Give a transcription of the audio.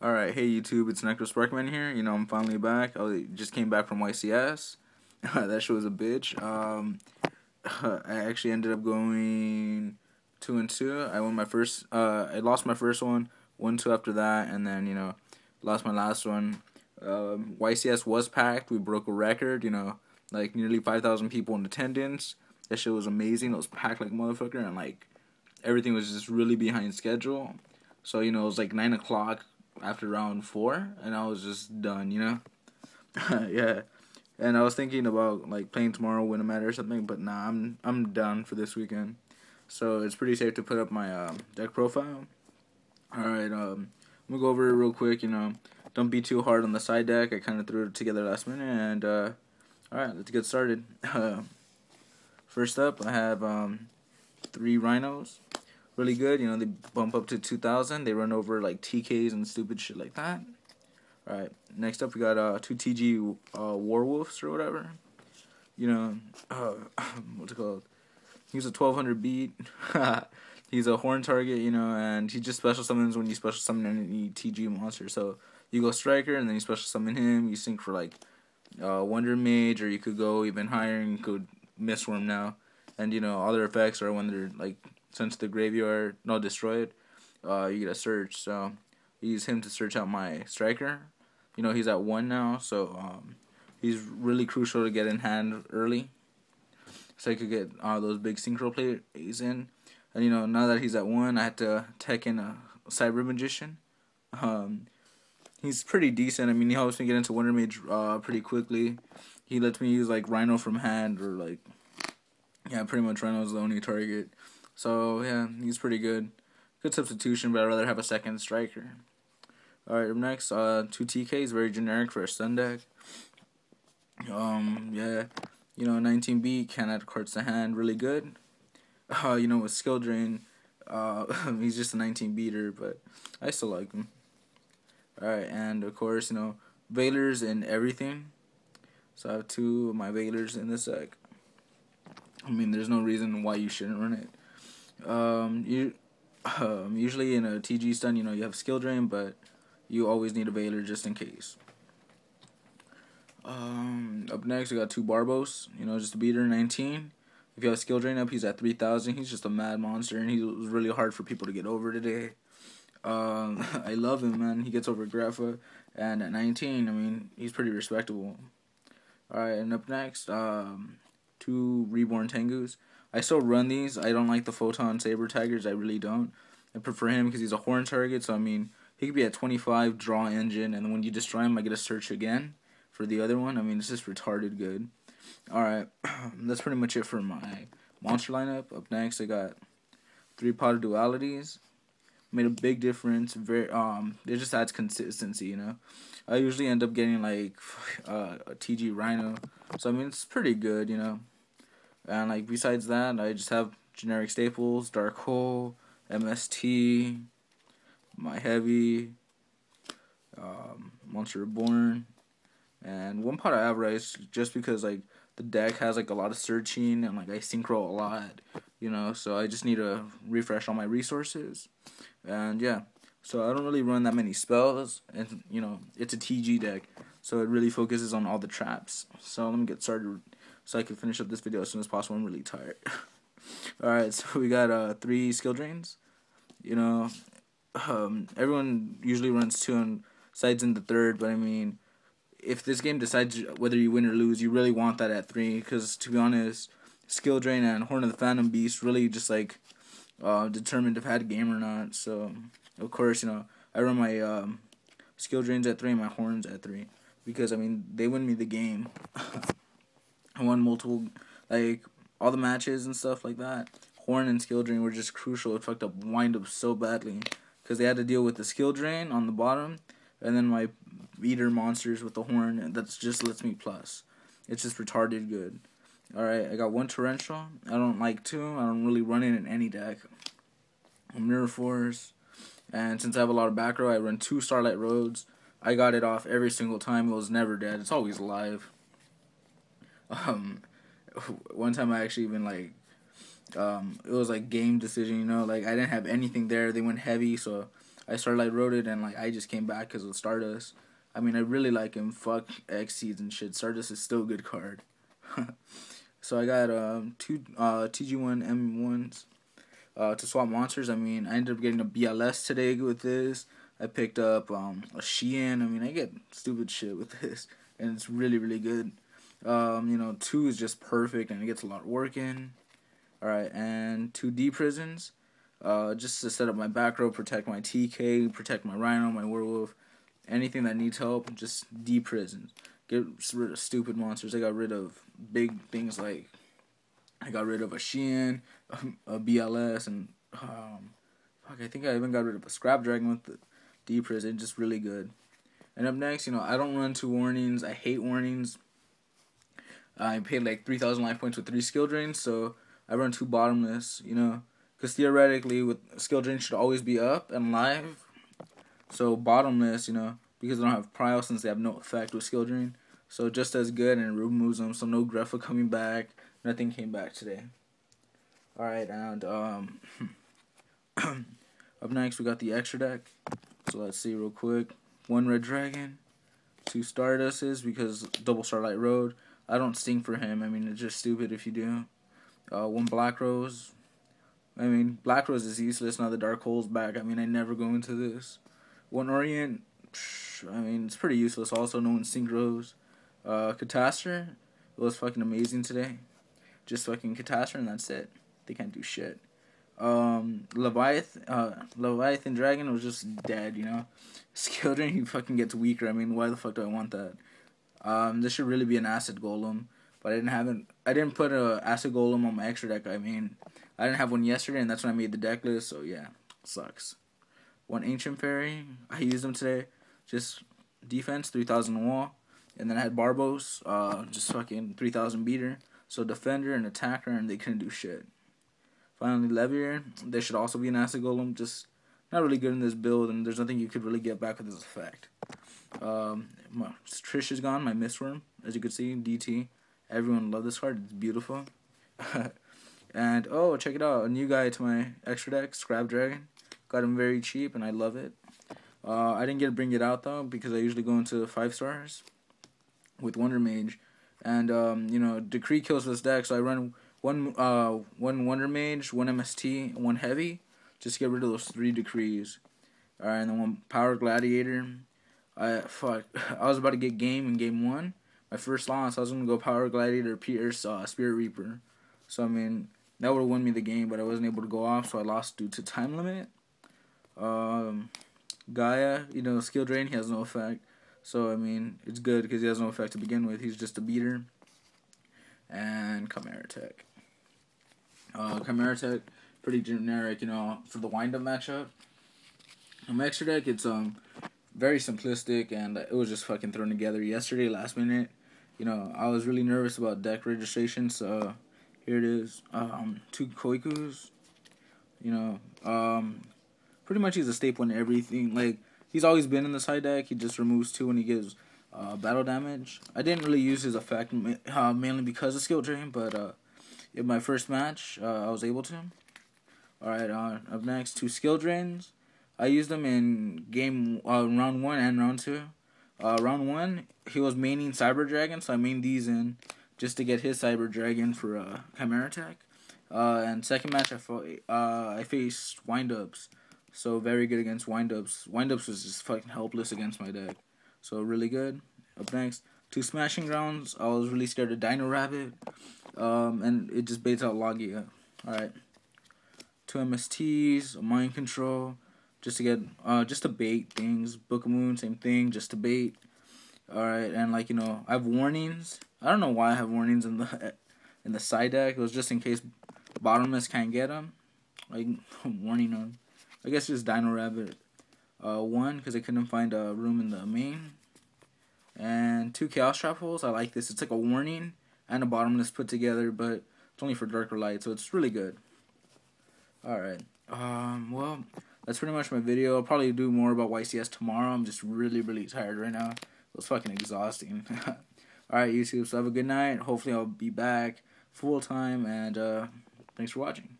Alright, hey YouTube, it's Necro Sparkman here. I'm finally back. I just came back from YCS. That shit was a bitch. I actually ended up going 2-2. I won my first, I lost my first one, 1-2 after that, and then, lost my last one. YCS was packed. We broke a record, like nearly 5,000 people in attendance. That shit was amazing. It was packed like motherfucker, and like everything was just really behind schedule. So, it was like 9 o'clock after round 4, and I was just done, Yeah. And I was thinking about like playing tomorrow, win a match or something, but nah, I'm done for this weekend. So it's pretty safe to put up my deck profile. Alright, I'm gonna go over it real quick, Don't be too hard on the side deck. I kinda threw it together last minute, and alright, let's get started. First up I have 3 rhinos. Really good, they bump up to 2,000. They run over like TKs and stupid shit like that. Alright, next up we got 2 TG Warwolves or whatever. What's it called? He's a 1200 beat. He's a horn target, and he just special summons when you special summon any TG monster. So you go Striker and then you special summon him. You sync for like Wonder Mage, or you could go even higher and you could Mistworm now. And other effects are when they're like sent to the graveyard, not destroyed, you get a search. So I use him to search out my Striker. He's at 1 now, so he's really crucial to get in hand early, so I could get those big synchro plays in. And now that he's at 1, I had to tech in a Cyber Magician. He's pretty decent. I mean, he helps me get into Wonder Mage pretty quickly. He lets me use like Rhino from hand, or like, yeah, pretty much Rhino's the only target. So yeah, he's pretty good. Good substitution, but I'd rather have a second Striker. Alright, up next, 2 TKs, very generic for a stun deck. Yeah, 19 beat, can't add cards to hand, really good. With skill drain, he's just a 19 beater, but I still like him. Alright, and of course, Veilers and everything. So I have 2 of my Veilers in this deck. I mean, there's no reason why you shouldn't run it. Usually in a TG stun, you have skill drain, but you always need a Veiler just in case. Up next, we got 2 Barbos. Just a beater, 19. If you have skill drain up, he's at 3,000. He's just a mad monster, and he was really hard for people to get over today. I love him, man. He gets over Grapha, and at 19, I mean, he's pretty respectable. Alright, and up next, 2 Reborn Tengus. I still run these. I don't like the Photon Saber Tigers. I really don't. I prefer him because he's a horn target, so I mean, he could be at 25, draw engine, and when you destroy him, I get a search again for the other one. I mean, it's just retarded good. Alright, that's pretty much it for my monster lineup. Up next, I got 3 Pot of Dualities. Made a big difference. It just adds consistency, I usually end up getting like a TG Rhino, so I mean, it's pretty good, And like besides that, I just have generic staples: Dark Hole, MST, my Heavy, Monster Reborn, and 1 Pot of Avarice, just because like the deck has like a lot of searching and like I synchro a lot, so I just need to refresh all my resources. And yeah, so I don't really run that many spells, and it's a TG deck, so it really focuses on all the traps. So let me get started so I can finish up this video as soon as possible. I'm really tired. Alright, so we got 3 skill drains. Everyone usually runs 2 on sides in the 3rd, but I mean, if this game decides whether you win or lose, you really want that at 3, because to be honest, skill drain and Horn of the Phantom Beast really just like determined if I had a game or not. So of course, I run my skill drains at 3 and my horns at 3, because I mean, they win me the game. I won multiple, like all the matches and stuff like that. Horn and skill drain were just crucial. It fucked up wind up so badly, because they had to deal with the skill drain on the bottom, and then my beater monsters with the horn, and that just lets me plus. It's just retarded good. Alright, I got 1 Torrential. I don't like 2. I don't really run it in any deck. Mirror Force. And since I have a lot of back row, I run 2 Starlight Roads. I got it off every single time. It was never dead. It's always alive. One time I actually even like, it was like game decision, like I didn't have anything there. They went heavy, so I Starlight wrote it, and like I just came back because of Stardust. I mean, I really like him. Fuck X Seeds and shit. Stardust is still a good card. So I got two TG1 M1s to swap monsters. I mean, I ended up getting a BLS today with this. I picked up a Shein. I mean, I get stupid shit with this, and it's really, really good. 2 is just perfect, and it gets a lot of work in. Alright, and 2 D prisons, just to set up my back row, protect my TK, protect my Rhino, my Werewolf, anything that needs help, just D prisons. Get rid of stupid monsters. I got rid of big things like, I got rid of a Shein, a BLS, and, I think I even got rid of a Scrap Dragon with the D prison, just really good. And up next, I don't run 2 warnings, I hate warnings. I paid like 3,000 life points with 3 skill drains, so I run 2 bottomless, because theoretically, with skill drain should always be up and live. So bottomless, because they don't have prio since they have no effect with skill drain. So just as good, and it removes them. So no Greffa coming back. Nothing came back today. All right, and up next we got the extra deck. So let's see real quick. 1 red dragon, 2 Stardusts because double Starlight Road. I don't sting for him. I mean, it's just stupid if you do. 1 Black Rose. I mean, Black Rose is useless now the Dark Hole's back. I mean, I never go into this. 1 Orient. I mean, it's pretty useless. Also, no 1 Synchros. Catastor. It was fucking amazing today. Just fucking Catastor, and that's it. They can't do shit. Leviathan Dragon was just dead, Skill drain, he fucking gets weaker. I mean, why the fuck do I want that? This should really be an Acid Golem, but I didn't put a Acid Golem on my extra deck. I mean, I didn't have one yesterday, and that's when I made the deck list, so yeah, sucks. 1 Ancient Fairy, I used them today, just defense, 3,000 wall, and then I had Barbos, just fucking 3,000 beater, so defender and attacker, and they couldn't do shit. Finally, Levier, they should also be an Acid Golem, just not really good in this build, and there's nothing you could really get back with this effect. Trish is gone, my Mistworm, as you can see, DT. Everyone loved this card, it's beautiful. And, oh, check it out, a new guy to my extra deck, Scrap Dragon. Got him very cheap, and I love it. I didn't get to bring it out, though, because I usually go into 5 stars with Wonder Mage. And, Decree kills this deck, so I run one Wonder Mage, 1 MST, and 1 Heavy, just to get rid of those 3 Decrees. Alright, and then 1 Power Gladiator. I was about to get game in game 1. My first loss, I was going to go Power Gladiator, Pierce, Spirit Reaper. So, I mean, that would have won me the game, but I wasn't able to go off, so I lost due to time limit. Gaia, skill drain, he has no effect. So, I mean, it's good because he has no effect to begin with. He's just a beater. And Chimera Tech. Chimera Tech, pretty generic, for the wind-up matchup. My extra deck, it's very simplistic, and it was just fucking thrown together yesterday, last minute. I was really nervous about deck registration, so here it is. 2 Koikus. Pretty much he's a staple in everything. Like, he's always been in the side deck. He just removes 2 when he gives battle damage. I didn't really use his effect mainly because of skill drain, but in my first match, I was able to. Alright, up next, 2 skill drains. I used them in round 1 and round 2. Round 1, he was maining Cyber Dragon, so I mained these in just to get his Cyber Dragon for Chimera Attack. And second match, I faced Wind-Ups, so very good against Wind-Ups. Wind-Ups was just fucking helpless against my deck, so really good. Up next, 2 Smashing Grounds. I was really scared of Dino Rabbit, and it just baits out Logia. Alright, 2 MSTs, a Mind Control. Just to get, just to bait things. Book of Moon, same thing, just to bait. Alright, and I have warnings. I don't know why I have warnings in the side deck. It was just in case bottomless can't get them. Warning them. I guess just Dino Rabbit. 1, because I couldn't find a room in the main. And 2 Chaos Trap Holes. I like this. It's like a warning and a bottomless put together, but it's only for darker light, so it's really good. Alright. Well, that's pretty much my video. I'll probably do more about YCS tomorrow. I'm just really, really tired right now. It was fucking exhausting. Alright, YouTube, so have a good night. Hopefully I'll be back full time, and thanks for watching.